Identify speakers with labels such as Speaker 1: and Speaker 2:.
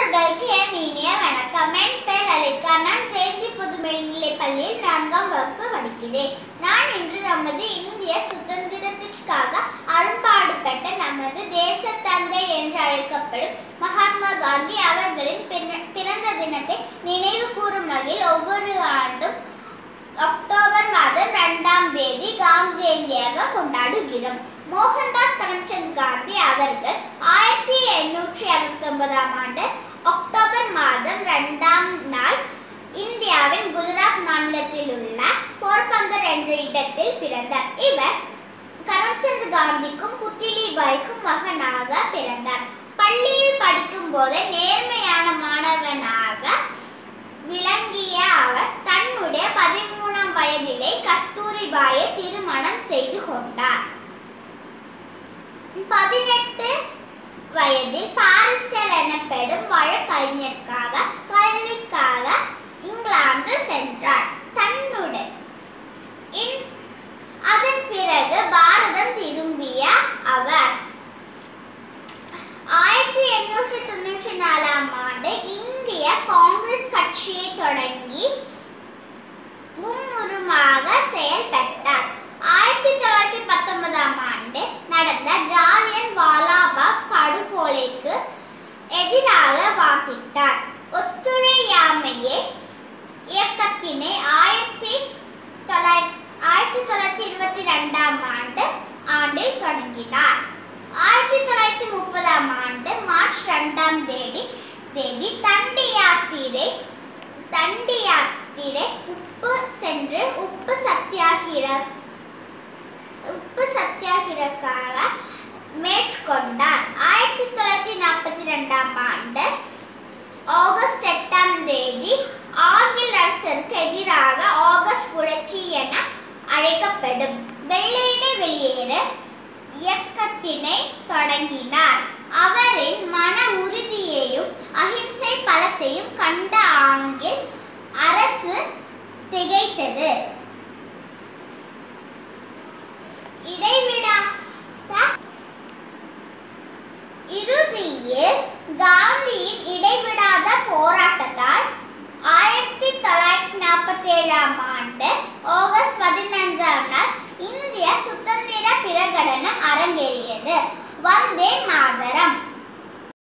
Speaker 1: மாணவர்களுக்கு என் இனிய வணக்கம். என் பெயர் அலிகா. நான் ஜெயந்தி பொதுமேல்நிலைப் பள்ளியில் 4ஆம் வகுப்பு படிக்கிறேன். நான் இன்று நமது இந்திய சுதந்திரத்திற்காக அரும்பாடுபட்ட நமது தேசத்தந்தை என்று அழைக்கப்படும் மகாத்மா காந்தி அவர்களின் பிறந்த தினத்தை நினைவு கூறும் வகையில் ஒவ்வொரு ஆண்டும் அக்டோபர் மாதம் 2ஆம் தேதி காந்தி ஜெயந்தியாக கொண்டாடுகிறோம். மோகன்தாஸ் கரம்சந்த் காந்தி அவர்கள் 1869ஆம் ஆண்டு அக்டோபர் மாதம் 2ஆம் நாள் இந்தியாவின் குஜராத் மாநிலத்தில் உள்ள போர்பந்தர் என்ற இடத்தில் பிறந்தார். இவர் கரம்சந்த் காந்திக்கும் புத்திலிபாய்க்கும் மகனாக பிறந்தார். பள்ளியில் படிக்கும் போது நேர்மையான மாணவனாக விளங்கிய அவர் தன்னுடைய 13ஆம் வயதிலே கஸ்தூரிபாயை திருமணம் செய்து கொண்டார். 18 வயதில் பாரிஸ்டர் எனப்படும் வழக்கறிஞருக்காக கல்விக்காக இங்கிலாந்து சென்றார். அதன் பிறகு பாரதம் திரும்பிய அவர் 1894ஆம் ஆண்டு இந்திய காங்கிரஸ் கட்சியை தொடங்கி மும்முரமாக செயல்பட்டார். 1919ஆம் ஆண்டு நடந்த ஜாலியன் வாலாபாக் படுகொலைக்கு எதிராக வாதிட்டார். ஒத்துழையாமையே இயக்கத்தினை 1922ஆம் ஆண்டில் தொடங்கினார். 1930ஆம் ஆண்டு மார்ச் 2ஆம் தேதி தண்டி யாத்திரை சென்று உப்பு சத்தியாகிரகாக மேற்கொண்டார். 1942ஆம் ஆண்டு ஆகஸ்ட் 8ஆம் தேதி ஆங்கில அரசருக்கு எதிராக ஆகஸ்ட் புரட்சி என அழைக்கப்படும் வெள்ளையனே வெளியேறு இயக்கத்தினை தொடங்கினார். அவரின் மன உறுதியையும் அஹிம்சை பலத்தையும் கண்ட ஆங்கில அரசு திகைத்தது. இடைவிடாத